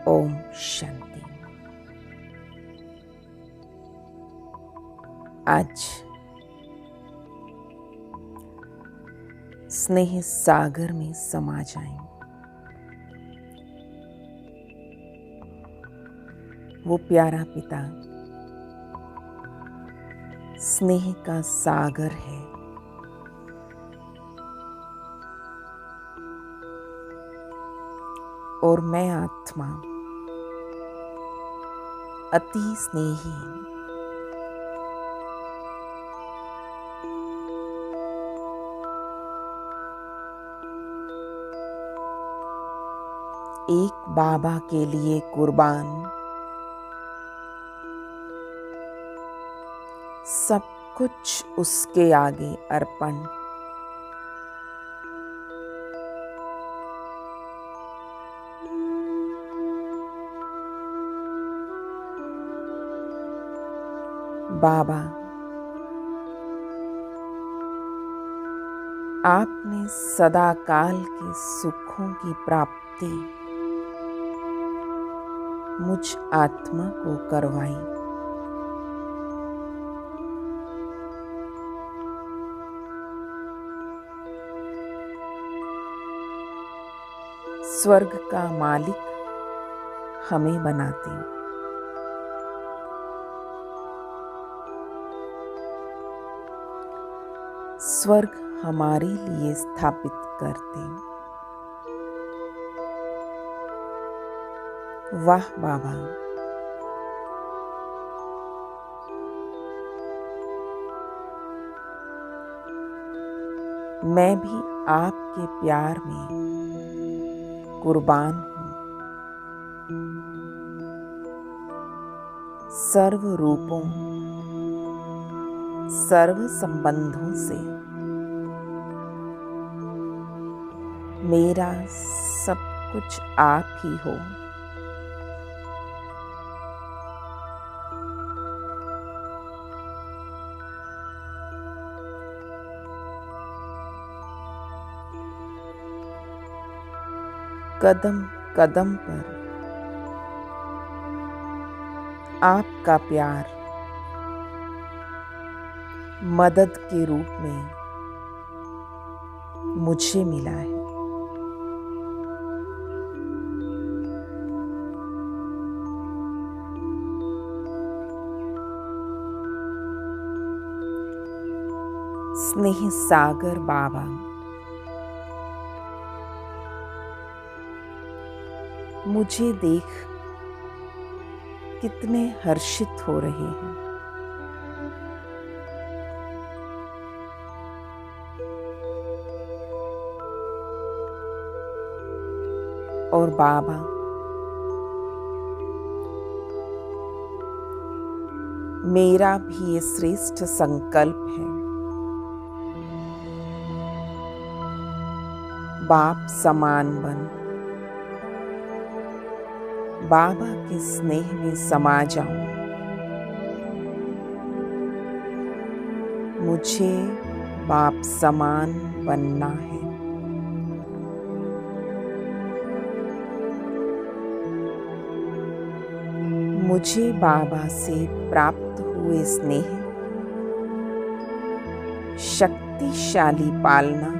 ओम शांति। आज स्नेह सागर में समा जाएं। वो प्यारा पिता स्नेह का सागर है। और मैं आत्मा अति स्नेही, एक बाबा के लिए कुर्बान, सब कुछ उसके आगे अर्पण। बाबा, आपने सदाकाल के सुखों की प्राप्ति मुझ आत्मा को करवाई। स्वर्ग का मालिक हमें बनाते, स्वर्ग हमारे लिए स्थापित करते। वाह बाबा, मैं भी आपके प्यार में कुर्बान हूँ। सर्व रूपों, सर्व संबंधों से मेरा सब कुछ आप ही हो। कदम कदम पर आपका प्यार मदद के रूप में मुझे मिला है। स्नेह सागर बाबा, मुझे देख कितने हर्षित हो रहे हैं। और बाबा, मेरा भी ये श्रेष्ठ संकल्प है, बाप समान बन बाबा के स्नेह में समा जाऊं। मुझे बाप समान बनना है। मुझे बाबा से प्राप्त हुए स्नेह शक्तिशाली पालना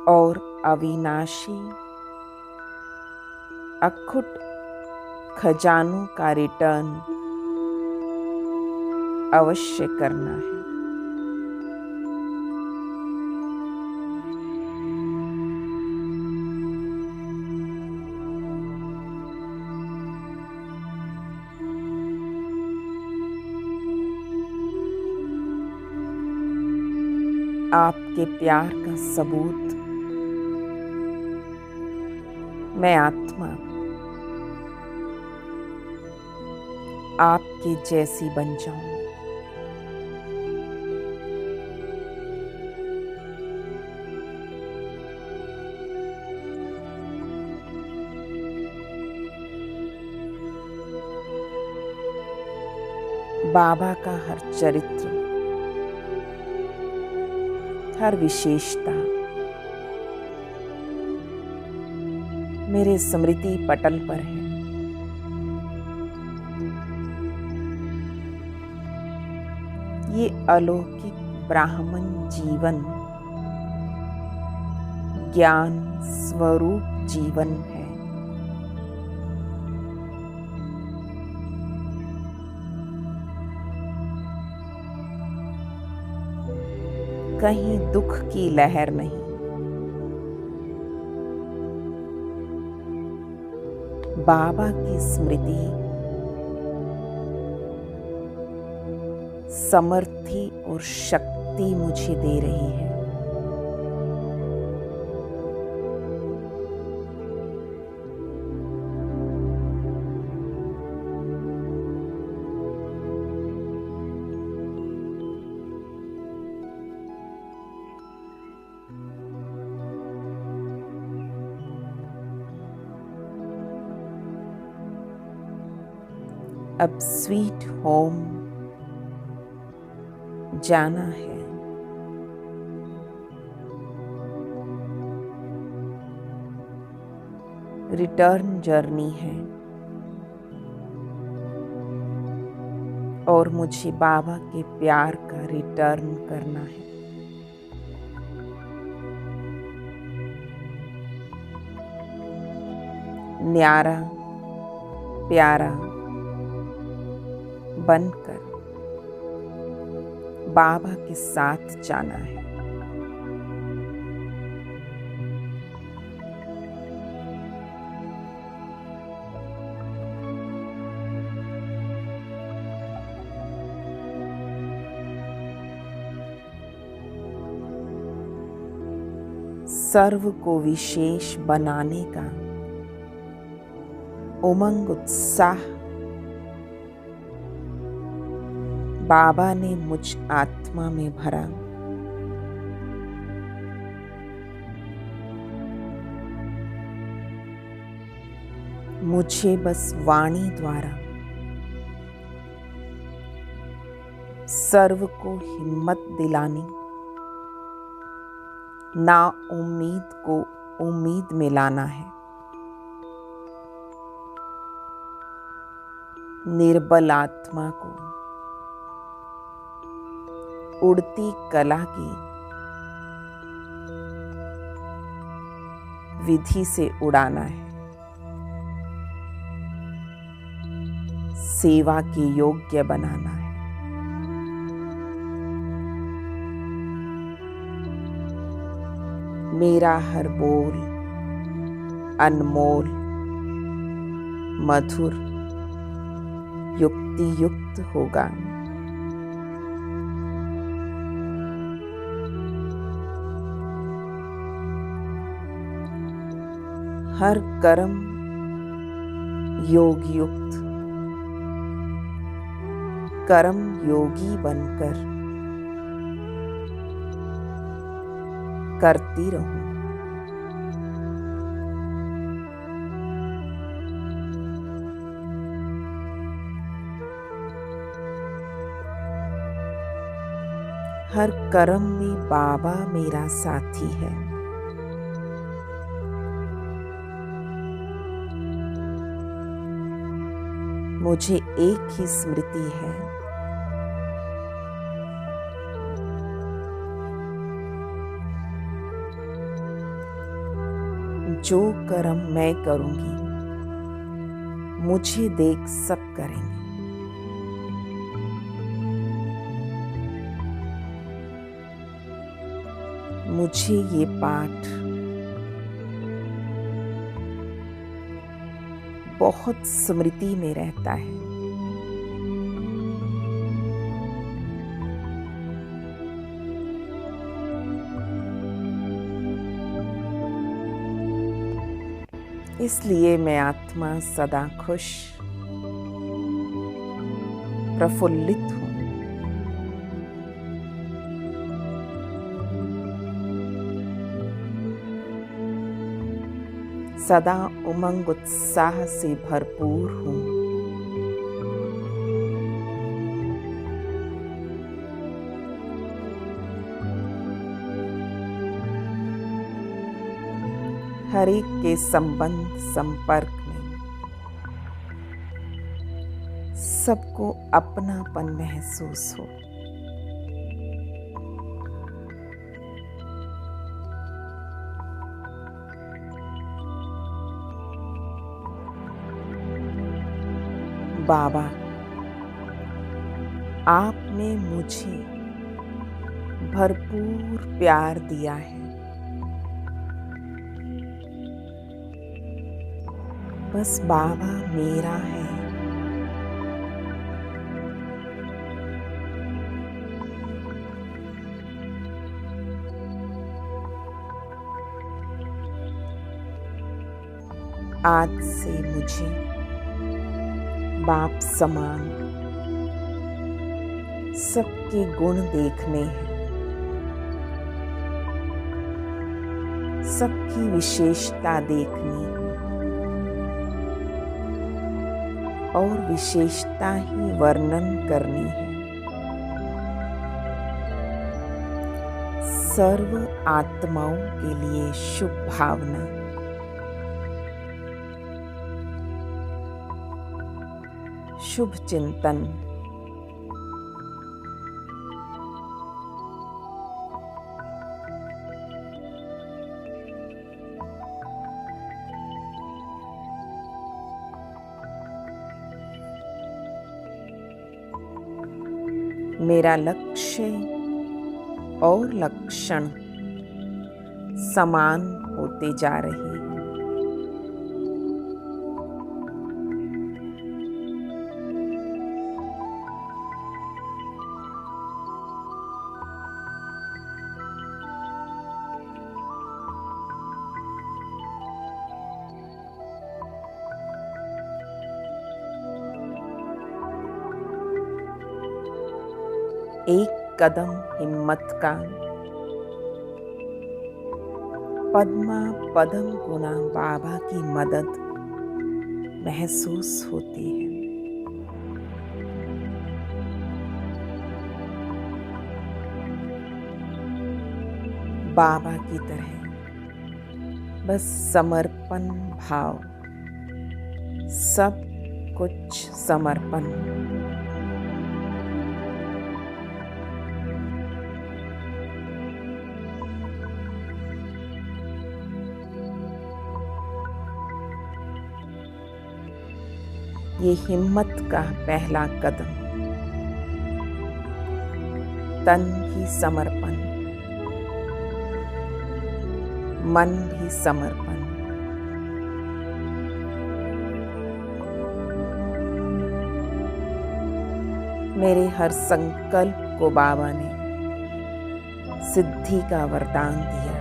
और अविनाशी अखुट खजानों का रिटर्न अवश्य करना है। आपके प्यार का सबूत मैं आत्मा आपके जैसी बन जाऊं। बाबा का हर चरित्र, हर विशेषता मेरे स्मृति पटल पर है। ये अलौकिक ब्राह्मण जीवन ज्ञान स्वरूप जीवन है। कहीं दुख की लहर नहीं, बाबा की स्मृति समर्थी और शक्ति मुझे दे रही है। अब स्वीट होम जाना है। रिटर्न जर्नी है और मुझे बाबा के प्यार का रिटर्न करना है। न्यारा प्यारा बनकर बाबा के साथ जाना है। सर्व को विशेष बनाने का उमंग उत्साह बाबा ने मुझ आत्मा में भरा। मुझे बस वाणी द्वारा सर्व को हिम्मत दिलानी, ना उम्मीद को उम्मीद में लाना है। निर्बल आत्मा को उड़ती कला की विधि से उड़ाना है। सेवा के योग्य बनाना है। मेरा हर बोल अनमोल मधुर युक्ति युक्त होगा। हर कर्म योग युक्त कर्म योगी बनकर करती रहूं। हर कर्म में बाबा मेरा साथी है। मुझे एक ही स्मृति है, जो कर्म मैं करूंगी मुझे देख सब करेंगे। मुझे ये पाठ बहुत स्मृति में रहता है। इसलिए मैं आत्मा सदा खुश प्रफुल्लित हूँ। सदा उमंग उत्साह से भरपूर हूँ। हर एक के संबंध संपर्क में सबको अपनापन महसूस हो। बाबा, आपने मुझे भरपूर प्यार दिया है। बस बाबा मेरा है। आज से मुझे बाप समान सबके गुण देखने हैं, सबकी विशेषता देखनी है और विशेषता ही वर्णन करनी है। सर्व आत्माओं के लिए शुभ भावना। शुभ चिंतन। मेरा लक्ष्य और लक्षण समान होते जा रहे हैं। एक कदम हिम्मत का, पद्मा पदम गुना बाबा की मदद महसूस होती है। बाबा की तरह बस समर्पण भाव, सब कुछ समर्पण। ये हिम्मत का पहला कदम, तन भी समर्पण, मन भी समर्पण। मेरे हर संकल्प को बाबा ने सिद्धि का वरदान दिया है।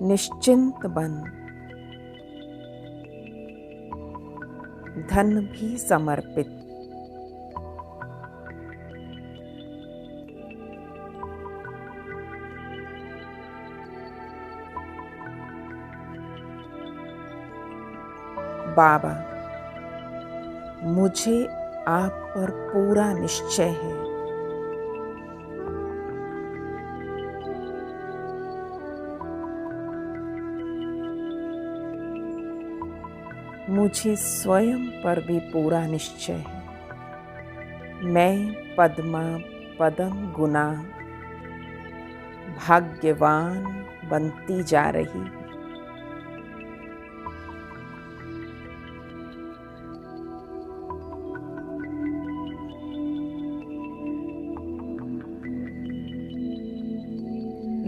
निश्चिंत बन, धन भी समर्पित। बाबा, मुझे आप पर पूरा निश्चय है। मुझे स्वयं पर भी पूरा निश्चय है। मैं पद्मा पदम गुना भाग्यवान बनती जा रही हूँ।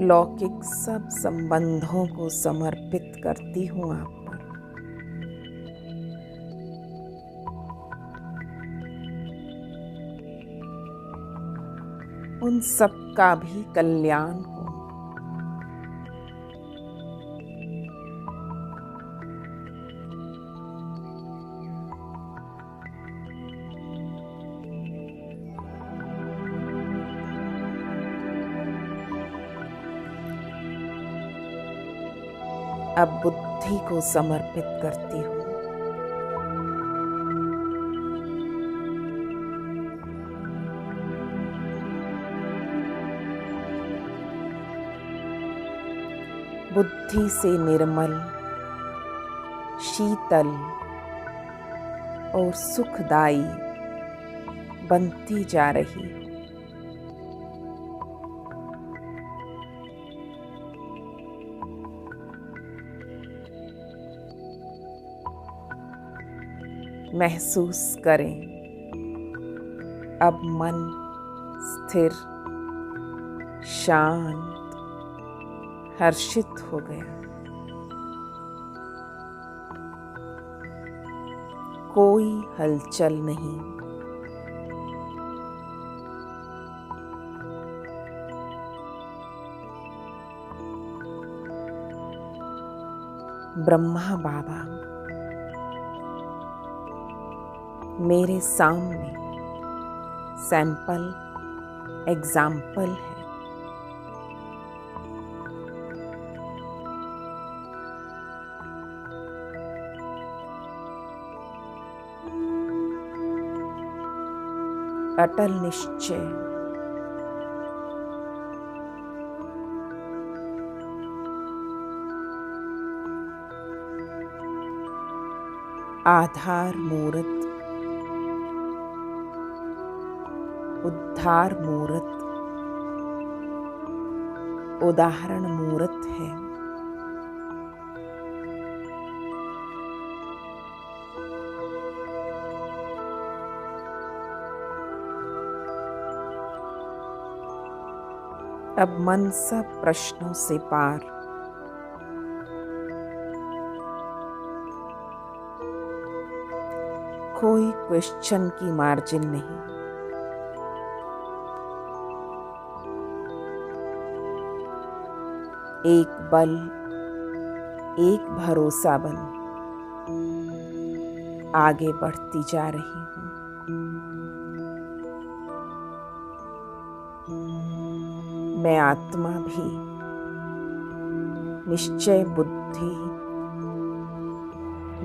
लौकिक सब संबंधों को समर्पित करती हूँ आप पर। उन सब का भी कल्याण हो। अब बुद्धि बुद्धि को समर्पित करती हूँ। बुद्धि से निर्मल, शीतल और सुखदायी बनती जा रही हूँ। महसूस करें, अब मन स्थिर, शांत, हर्षित हो गया। कोई हलचल नहीं। ब्रह्मा बाबा मेरे सामने सैंपल एग्जाम्पल है। अटल निश्चय, आधार मूर्त, उद्धार मूर्त, उदाहरण मूर्त है। अब मन सब प्रश्नों से पार, कोई क्वेश्चन की मार्जिन नहीं। एक बल, एक भरोसा बन आगे बढ़ती जा रही हूँ। मैं आत्मा भी निश्चय बुद्धि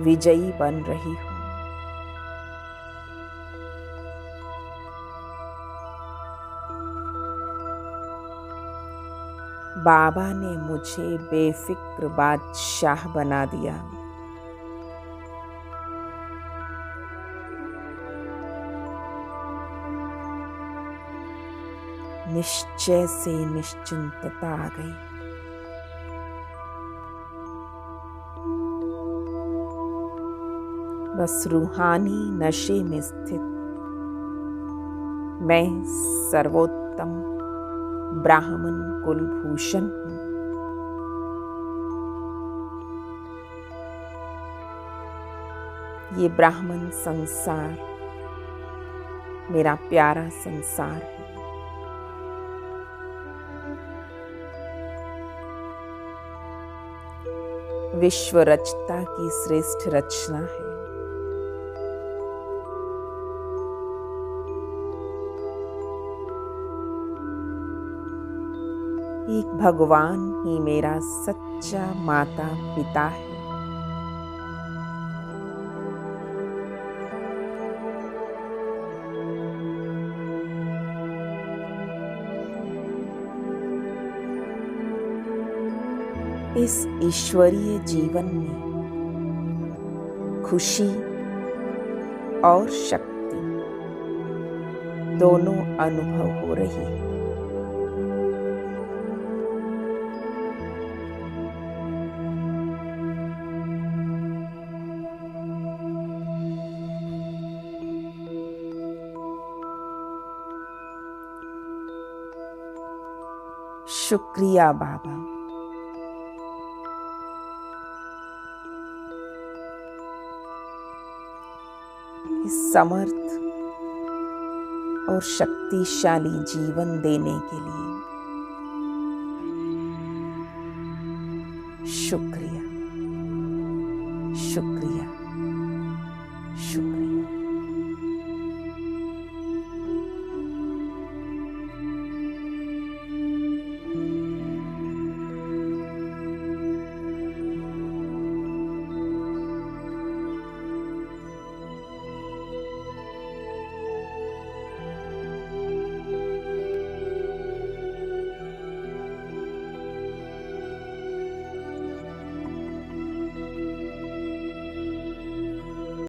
विजयी बन रही हूँ। बाबा ने मुझे बेफिक्र बादशाह बना दिया। निश्चय से निश्चिंतता आ गई। बस रूहानी नशे में स्थित मैं सर्वोत्तम ब्राह्मण कुलभूषण हूँ। ये ब्राह्मण संसार मेरा प्यारा संसार है। विश्व रचता की श्रेष्ठ रचना है। एक भगवान ही मेरा सच्चा माता पिता है। इस ईश्वरीय जीवन में खुशी और शक्ति दोनों अनुभव हो रही है। शुक्रिया बाबा। इस समर्थ और शक्तिशाली जीवन देने के लिए शुक्रिया, शुक्रिया, शुक्रिया।